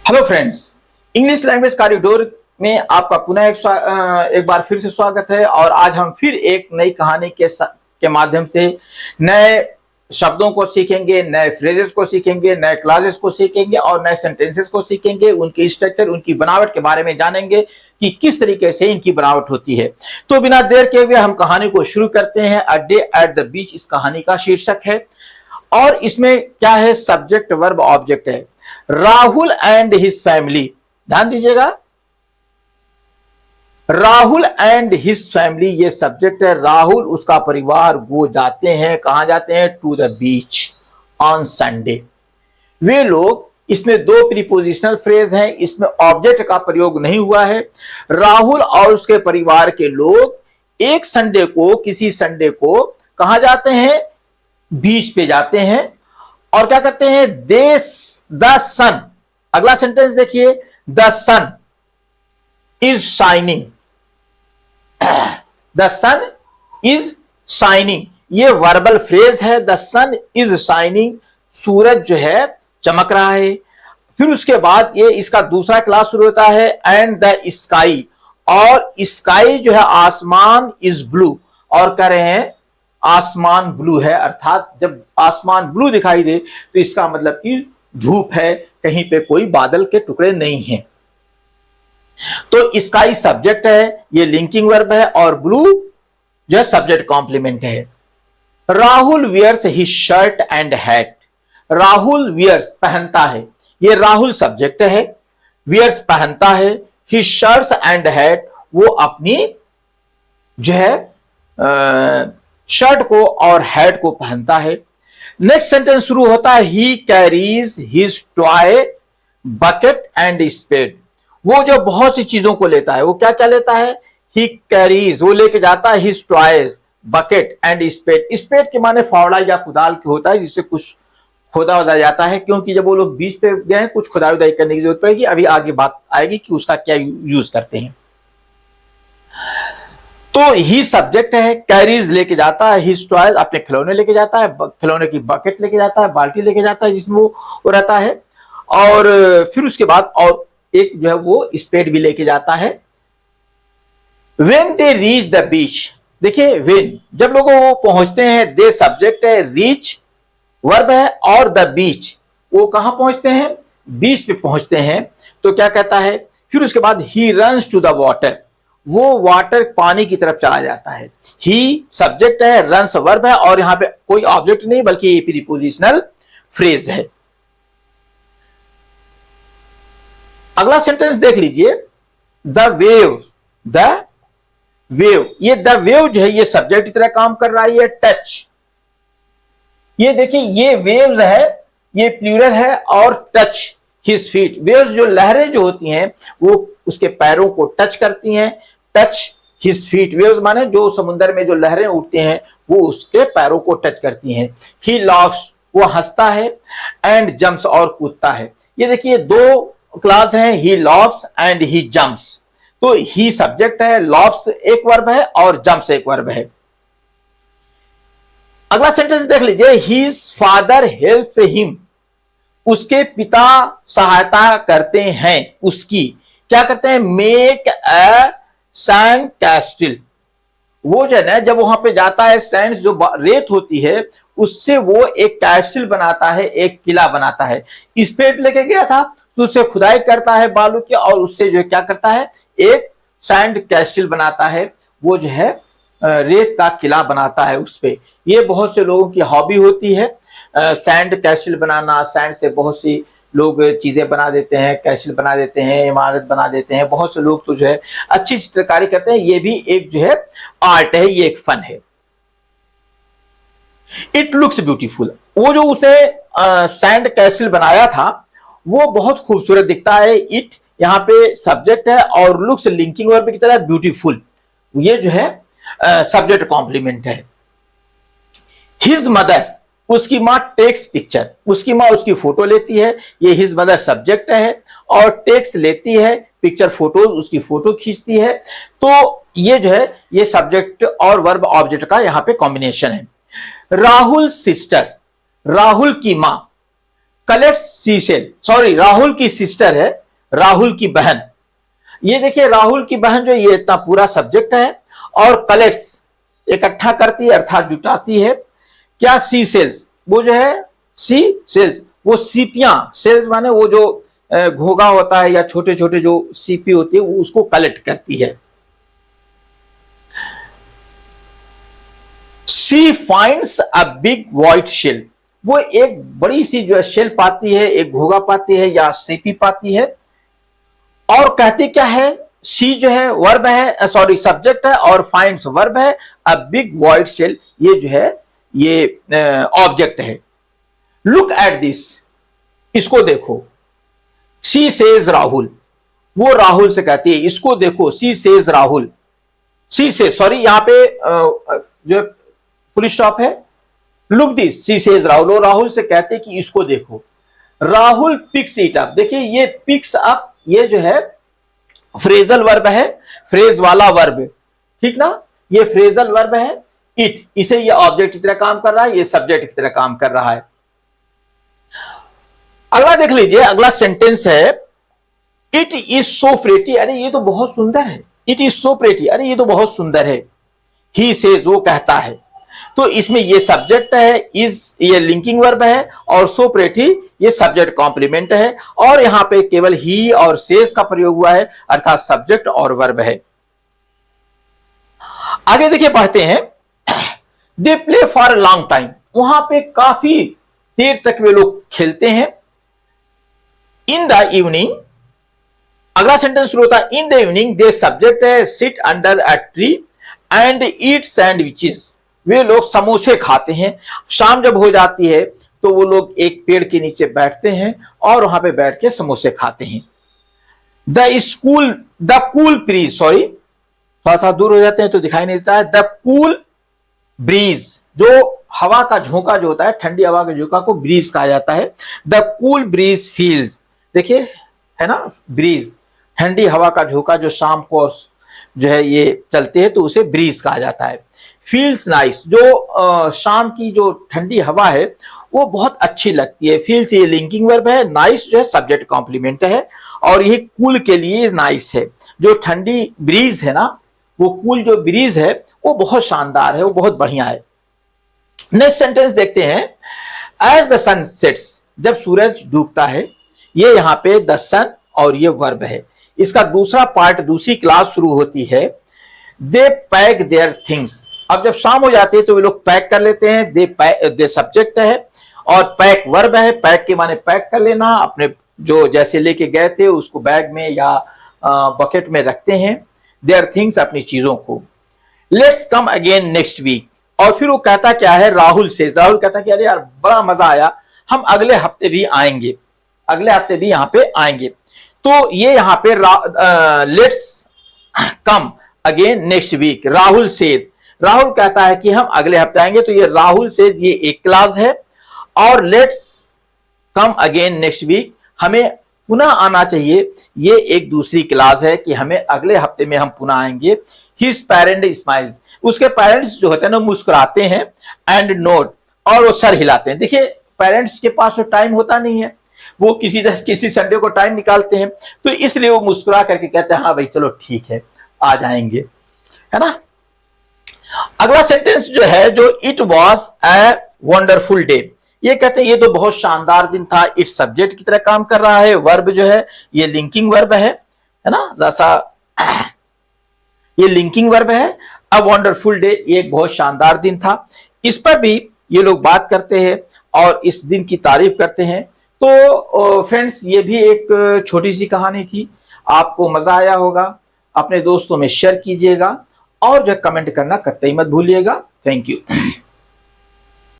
Hello friends, English language corridor में आपका पुनः एक बार फिर से स्वागत है। और आज हम फिर एक नई कहानी के माध्यम से नए शब्दों को सीखेंगे, नए फ्रेजेस को सीखेंगे, नए क्लासेस को सीखेंगे और नए सेंटेंसेस को सीखेंगे। उनकी स्ट्रक्चर, उनकी बनावट के बारे में जानेंगे कि किस तरीके से इनकी बनावट होती है। तो बिना देर के हुए हम कहानी को शुरू करते हैं। A day at the beach इस कहानी का शीर्षक है और इसमें क्या है, सब्जेक्ट वर्ब ऑब्जेक्ट है। राहुल एंड हिज फैमिली, ध्यान दीजिएगा, राहुल एंड हिज फैमिली ये सब्जेक्ट है। राहुल उसका परिवार वो जाते हैं, कहां जाते हैं? To the beach on Sunday. वे लोग, इसमें दो प्रीपोजिशनल फ्रेज हैं, इसमें ऑब्जेक्ट का प्रयोग नहीं हुआ है। राहुल और उसके परिवार के लोग एक संडे को, किसी संडे को कहां जाते हैं? बीच पे जाते हैं। और क्या करते हैं? द सन, अगला सेंटेंस देखिए, the sun is shining, the sun is shining, ये वर्बल फ्रेज है। द सन इज शाइनिंग, सूरज जो है चमक रहा है। फिर उसके बाद ये इसका दूसरा क्लास शुरू होता है, एंड द स्काई, और स्काई जो है आसमान, इज ब्लू, और कह रहे हैं आसमान ब्लू है। अर्थात जब आसमान ब्लू दिखाई दे तो इसका मतलब कि धूप है, कहीं पे कोई बादल के टुकड़े नहीं हैं। तो स्काई सब्जेक्ट है, ये लिंकिंग वर्ब है, और ब्लू जो है सब्जेक्ट कॉम्प्लीमेंट है। Rahul wears his shirt and hat, Rahul wears पहनता है, ये राहुल सब्जेक्ट है, वियर्स पहनता है, हिज शर्ट्स एंड हैट वो अपनी जो है शर्ट को और हैट को पहनता है। नेक्स्ट सेंटेंस शुरू होता है, he carries his toy bucket and spade, वो जो बहुत सी चीजों को लेता है, वो क्या क्या लेता है? ही कैरीज, वो लेके जाता है, his toys bucket and spade. Spade के माने फावड़ा या कुदाल के होता है, जिससे कुछ खोदा वदा जाता है, क्योंकि जब वो लोग बीच पे गए हैं कुछ खुदाई उदाई करने की जरूरत पड़ेगी। अभी आगे बात आएगी कि उसका क्या यूज करते हैं। तो ही सब्जेक्ट है, कैरीज लेके जाता है, हिज टॉयज अपने खिलौने लेके जाता है, खिलौने की बकेट लेके जाता है, बाल्टी लेके जाता है जिसमें वो रहता है। और फिर उसके बाद और एक जो है वो स्पेड भी लेके जाता है। When they reach the beach, देखिए व्हेन जब लोग वो पहुंचते हैं, दे सब्जेक्ट है, रीच वर्ब है, और द बीच वो कहां पहुंचते हैं? बीच पे पहुंचते हैं। तो क्या कहता है फिर उसके बाद? He runs to the water, वो वाटर पानी की तरफ चला जाता है। ही सब्जेक्ट है, रन्स वर्ब है, और यहां पे कोई ऑब्जेक्ट नहीं बल्कि ये प्रीपोजिशनल फ्रेज है। अगला सेंटेंस देख लीजिए, द वेव, द वेव, ये द वेव जो है ये सब्जेक्ट की तरह काम कर रहा है। ये टच, ये देखिए ये वेव्स है, ये प्लूरल है, और टच हिज फीट, वेव्स जो लहरें जो होती हैं वो उसके पैरों को टच करती हैं। टच हिज फीट, वेव्स माने जो समुद्र में जो लहरें उठती हैं वो उसके पैरों को टच करती हैं। ही लाफ्स, वो हंसता है, एंड जंप्स, और कूदता है। ये देखिए दो क्लास हैं, ही लाफ्स एंड ही जंप्स। तो ही सब्जेक्ट है, लाफ्स एक वर्ब है, और जंप्स एक वर्ब है। अगला सेंटेंस देख लीजिए, हिज फादर हेल्प्स हिम, उसके पिता सहायता करते हैं उसकी, क्या करते हैं? मेक अ सैंड कैस्टल, वो जो है ना जब वहां पे जाता है, सैंड जो रेत होती है उससे वो एक कैस्टल बनाता है, एक किला बनाता है। स्पेड लेके गया था तो उससे खुदाई करता है बालू की, और उससे जो है क्या करता है? एक सैंड कैस्टल बनाता है, वो जो है रेत का किला बनाता है उस पे। ये बहुत से लोगों की हॉबी होती है, सैंड कैस्टल बनाना। सैंड से बहुत सी लोग चीजें बना देते हैं, कैस्टल बना देते हैं, इमारत बना देते हैं। बहुत से लोग तो जो है अच्छी चित्रकारी करते हैं। ये भी एक जो है आर्ट है, ये एक फन है। इट लुक्स ब्यूटीफुल, वो जो उसे सैंड कैस्टल बनाया था वो बहुत खूबसूरत दिखता है। इट यहाँ पे सब्जेक्ट है, और लुक्स लिंकिंग वर्ब की तरह, ब्यूटीफुल ये जो है सब्जेक्ट कॉम्प्लीमेंट है। हिज मदर, उसकी मां टेक्स पिक्चर, उसकी मां उसकी फोटो लेती है। ये हिज मदर सब्जेक्ट है, और टेक्स लेती है पिक्चर, फोटो, उसकी फोटो खींचती है। तो ये जो है ये सब्जेक्ट और वर्ब ऑब्जेक्ट का यहां पे कॉम्बिनेशन है। राहुल सिस्टर, राहुल की मां कलेक्ट सीशेल, सॉरी राहुल की सिस्टर है, राहुल की बहन। ये देखिए राहुल की बहन जो ये इतना पूरा सब्जेक्ट है, और कलेक्ट्स इकट्ठा करती है अर्थात जुटाती है क्या, सी सेल्स, वो जो है सी सेल्स, वो सीपियां, सेल्स माने वो जो घोगा होता है या छोटे छोटे जो सीपी होती है वो उसको कलेक्ट करती है। She finds a big white shell, वो एक बड़ी सी जो है शेल पाती है, एक घोगा पाती है या सीपी पाती है, और कहती क्या है, सी जो है वर्ब है, सॉरी सब्जेक्ट है, और फाइंड्स वर्ब है, अ बिग व्हाइट शेल ये जो है ये ऑब्जेक्ट है। लुक एट दिस, इसको देखो। सी सेज राहुल, वो राहुल से कहती है इसको देखो, सी सेज राहुल, सी से, सॉरी यहां पे जो फुल स्टॉप है, look this, she says Rahul, वो राहुल से कहते हैं कि इसको देखो। राहुल पिक्स इट अप, देखिए ये पिक्स अप ये जो है फ्रेजल वर्ब है, फ्रेज वाला वर्ब, ठीक ना, ये फ्रेजल वर्ब है। इट, इसे ये ऑब्जेक्ट की तरह काम कर रहा है, ये सब्जेक्ट की तरह काम कर रहा है। अगला देख लीजिए, अगला सेंटेंस है, इट इज सो प्रेटी, अरे ये तो बहुत सुंदर है, इट इज सो प्रेटी, अरे ये तो बहुत सुंदर है। ही सेज, वो कहता है, तो इसमें ये सब्जेक्ट है, इज ये लिंकिंग वर्ब है, और सो प्रेटी ये सब्जेक्ट कॉम्प्लीमेंट है, और यहां पे केवल ही और सेज का प्रयोग हुआ है अर्थात सब्जेक्ट और वर्ब है। आगे देखिए पढ़ते हैं, they play for long time, वहां पे काफी देर तक वे लोग खेलते हैं। इन द इवनिंग, अगला सेंटेंस शुरू होता है, in the evening they subject है, sit under a tree and eat sandwiches, वे लोग समोसे खाते हैं। शाम जब हो जाती है तो वो लोग एक पेड़ के नीचे बैठते हैं और वहां पे बैठ के समोसे खाते हैं। द कूल ब्रीज, सॉरी थोड़ा सा दूर हो जाते हैं तो दिखाई नहीं देता है, द कूल ब्रीज, जो हवा का झोंका जो होता है, ठंडी हवा के झोंका को ब्रीज कहा जाता है। द कूल ब्रीज फील्स, देखिए है ना, ब्रीज ठंडी हवा का झोंका जो शाम को जो है ये चलते हैं तो उसे ब्रीज कहा जाता है। फील्स नाइस, जो शाम की जो ठंडी हवा है वो बहुत अच्छी लगती है। फील्स ये लिंकिंग वर्ब है, नाइस जो है सब्जेक्ट कॉम्प्लीमेंट है, और ये कूल के लिए नाइस है। जो ठंडी ब्रीज है ना, वो कूल जो ब्रीज है वो बहुत शानदार है, वो बहुत बढ़िया है। नेक्स्ट सेंटेंस देखते हैं, एज द सन सेट्स, जब सूरज डूबता है, ये यहाँ पे द सन और ये वर्ब है। इसका दूसरा पार्ट, दूसरी क्लास शुरू होती है, दे पैक देयर थिंग्स, अब जब शाम हो जाती है तो वे लोग पैक कर लेते हैं। दे सब्जेक्ट है और पैक वर्ब है, पैक के माने पैक कर लेना, अपने जो जैसे लेके गए थे उसको बैग में या बकेट में रखते हैं, देयर थिंग्स अपनी चीजों को। Let's come again next week, और फिर वो कहता क्या है, राहुल से, राहुल कहता कि अरे यार बड़ा मजा आया, हम अगले हफ्ते भी आएंगे, अगले हफ्ते भी यहाँ पे आएंगे। तो ये यहाँ पे let's come again next week, Rahul says, Rahul कहता है कि हम अगले हफ्ते आएंगे, तो ये राहुल सेज ये एक क्लास है, और let's come again next week, हमें पुनः आना चाहिए, ये एक दूसरी क्लास है कि हमें अगले हफ्ते में हम पुनः आएंगे। हिज पेरेंट स्माइल्स, उसके पेरेंट्स जो होते हैं ना मुस्कुराते हैं, एंड नोड, और वो सर हिलाते हैं। देखिए पेरेंट्स के पास तो टाइम होता नहीं है, वो किसी संडे को टाइम निकालते हैं, तो इसलिए वो मुस्कुरा करके कहते हैं हाँ भाई चलो ठीक है आ जाएंगे, है ना। अगला सेंटेंस जो है, जो it was a wonderful day, ये कहते हैं ये तो बहुत शानदार दिन था। इट सब्जेक्ट की तरह काम कर रहा है, वर्ब जो है ये लिंकिंग वर्ब है ना, जैसा ये लिंकिंग वर्ब है। अ वंडरफुल डे, ये एक बहुत शानदार दिन था। इस पर भी ये लोग बात करते हैं और इस दिन की तारीफ करते हैं। तो फ्रेंड्स ये भी एक छोटी सी कहानी थी, आपको मजा आया होगा, अपने दोस्तों में शेयर कीजिएगा, और जो कमेंट करना कतई मत भूलिएगा। Thank you.